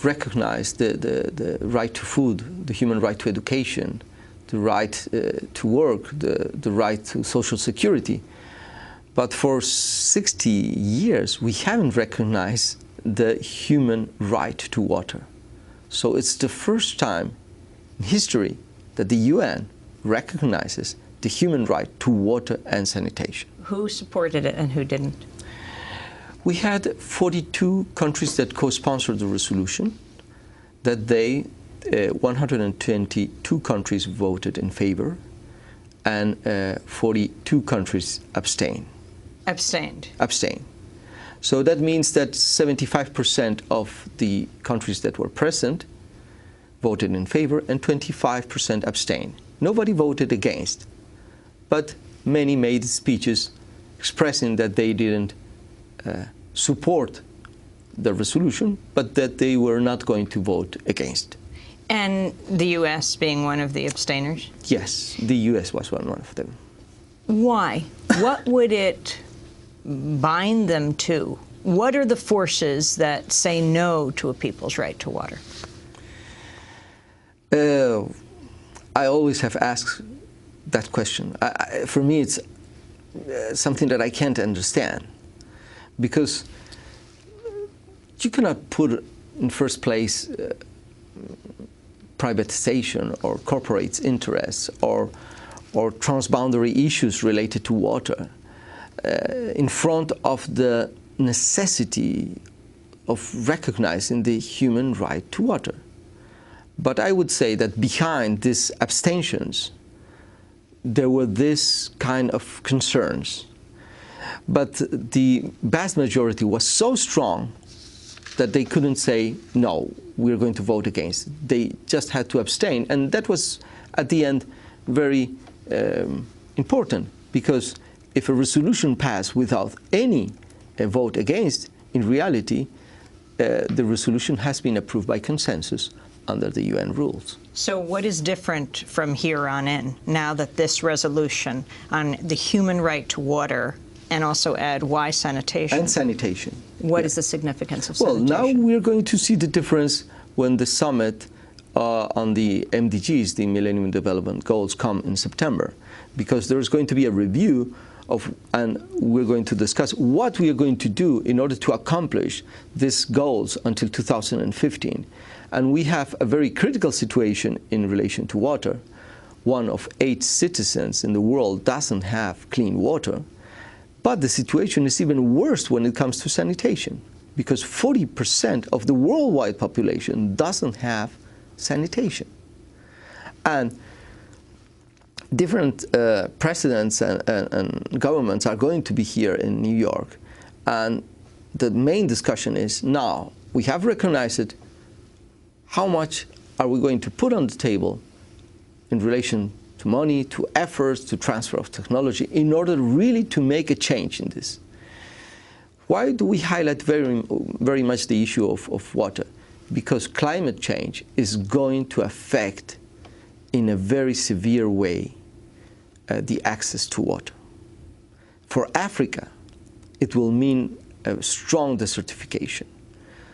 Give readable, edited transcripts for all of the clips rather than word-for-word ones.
recognized the right to food, the human right to education, the right to work, the right to social security. But for 60 years, we haven't recognized the human right to water. So it's the first time in history that the UN recognizes the human right to water and sanitation. Who supported it and who didn't? We had 42 countries that co-sponsored the resolution, that 122 countries voted in favor, and 42 countries abstained. Abstained. So that means that 75% of the countries that were present voted in favor and 25% abstained. Nobody voted against, but many made speeches expressing that they didn't support the resolution, but that they were not going to vote against. And the U.S. being one of the abstainers? Yes, the U.S. was one of them. Why? What would it bind them to? What are the forces that say no to a people's right to water? I always have asked that question. For me, it's something that I can't understand, because you cannot put in first place privatization or corporate interests or transboundary issues related to water in front of the necessity of recognizing the human right to water. But I would say that behind these abstentions, there were this kind of concerns. But the vast majority was so strong that they couldn't say, no, we're going to vote against. They just had to abstain. And that was, at the end, very important, because if a resolution passed without any vote against, in reality, the resolution has been approved by consensus under the UN rules. So what is different from here on in, now that this resolution on the human right to water, and also add why sanitation? And sanitation. What is the significance of sanitation? Well, now we're going to see the difference when the summit on the MDGs, the Millennium Development Goals, come in September, because there's going to be a review of, and we're going to discuss what we are going to do in order to accomplish these goals until 2015. And we have a very critical situation in relation to water. 1 of 8 citizens in the world doesn't have clean water. But the situation is even worse when it comes to sanitation, because 40% of the worldwide population doesn't have sanitation. And different presidents and governments are going to be here in New York. And the main discussion is, now we have recognized it, how much are we going to put on the table in relation to money, to efforts, to transfer of technology, in order really to make a change in this? Why do we highlight very much the issue of water? Because climate change is going to affect in a very severe way the access to water. For Africa, it will mean a strong desertification.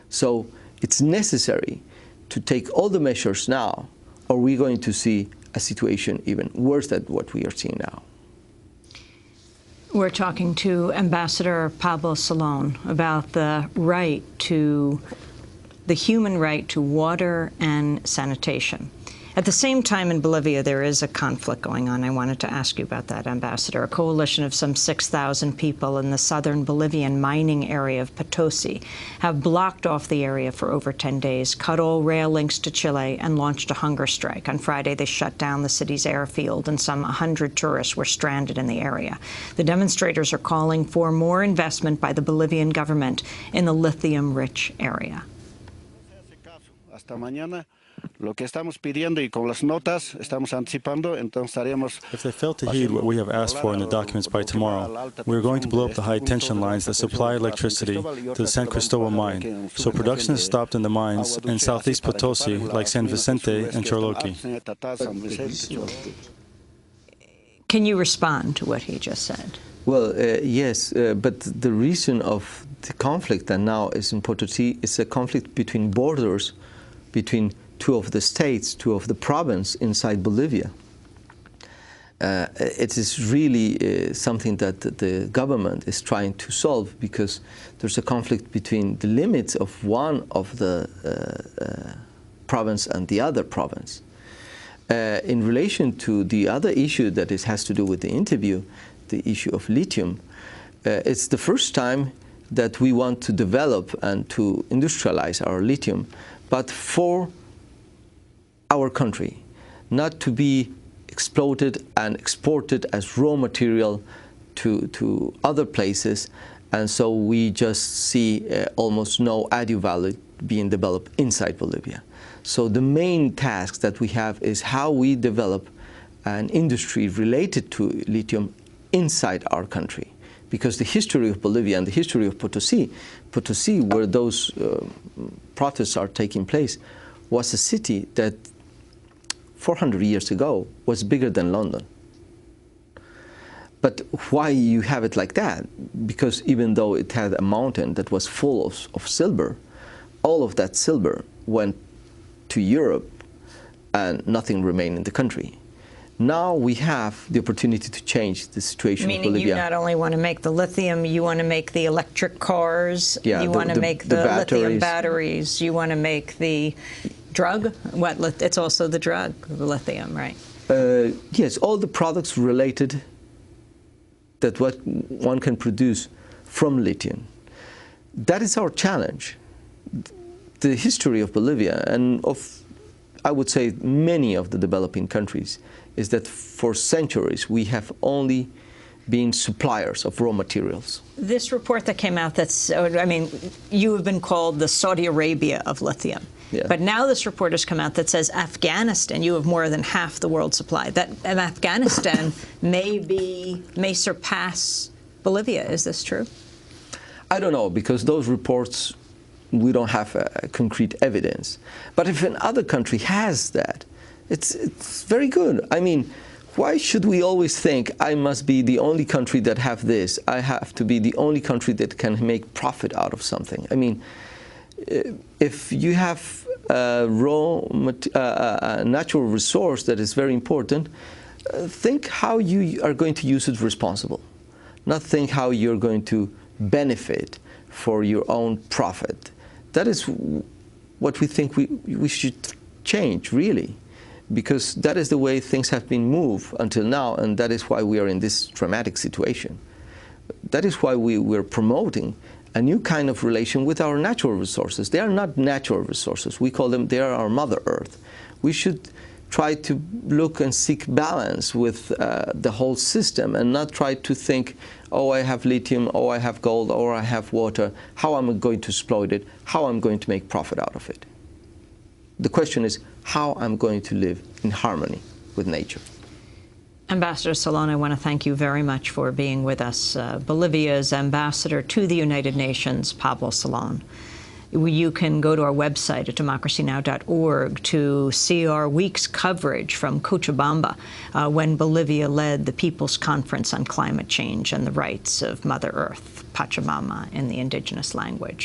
So it's necessary to take all the measures now, or we're going to see a situation even worse than what we are seeing now. We're talking to Ambassador Pablo Salón about the human right to water and sanitation. At the same time, in Bolivia, there is a conflict going on. I wanted to ask you about that, Ambassador. A coalition of some 6,000 people in the southern Bolivian mining area of Potosi have blocked off the area for over 10 days, cut all rail links to Chile, and launched a hunger strike. On Friday, they shut down the city's airfield, and some 100 tourists were stranded in the area. The demonstrators are calling for more investment by the Bolivian government in the lithium-rich area. Hasta mañana. Lo que estamos pidiendo y con las notas estamos anticipando, entonces estaríamos. If they fail to heed what we have asked for in the documents by tomorrow, we are going to blow up the high-tension lines that supply electricity to the San Cristobal mine. So production is stopped in the mines in southeast Potosi, like San Vicente and Chorloqui. Can you respond to what he just said? Well, yes, but the reason of the conflict that now is in Potosí is a conflict between borders, between two of the states, two of the provinces inside Bolivia. It is really something that the government is trying to solve, because there's a conflict between the limits of one of the province and the other province. In relation to the other issue that has to do with the interview, the issue of lithium, it's the first time that we want to develop and to industrialize our lithium, but for our country, not to be exploited and exported as raw material to other places, and so we just see almost no added value being developed inside Bolivia. So the main task that we have is how we develop an industry related to lithium inside our country. Because the history of Bolivia and the history of Potosí, where those protests are taking place, was a city that 400 years ago was bigger than London. But why you have it like that? Because even though it had a mountain that was full of silver, all of that silver went to Europe and nothing remained in the country. Now we have the opportunity to change the situation of Bolivia. Meaning you not only want to make the lithium, you want to make the electric cars, yeah, you want to make the lithium batteries, you want to make the drug? It's also the drug, the lithium, right? Yes, all the products related that what one can produce from lithium. That is our challenge. The history of Bolivia and of, I would say, many of the developing countries is that for centuries we have only been suppliers of raw materials. This report that came out, I mean, you have been called the Saudi Arabia of lithium. Yeah. But now this report has come out that says Afghanistan, you have more than half the world's supply. And Afghanistan may surpass Bolivia. Is this true? I don't know, because those reports, we don't have concrete evidence. But if another country has that, it's very good. I mean, why should we always think I must be the only country that have this? I have to be the only country that can make profit out of something. I mean, if you have a natural resource that is very important, think how you are going to use it responsible, not think how you're going to benefit for your own profit. That is what we think we should change, really, because that is the way things have been moved until now, and that is why we are in this dramatic situation. That is why we're promoting a new kind of relation with our natural resources. They are not natural resources. We call them, they are our Mother Earth. We should try to look and seek balance with the whole system and not try to think, oh, I have lithium, oh, I have gold, or I have water, how am I going to exploit it, how I'm going to make profit out of it. The question is how I'm going to live in harmony with nature. Ambassador Solon, I want to thank you very much for being with us. Bolivia's ambassador to the United Nations, Pablo Solon. You can go to our website at democracynow.org to see our week's coverage from Cochabamba when Bolivia led the People's Conference on Climate Change and the Rights of Mother Earth, Pachamama in the indigenous language.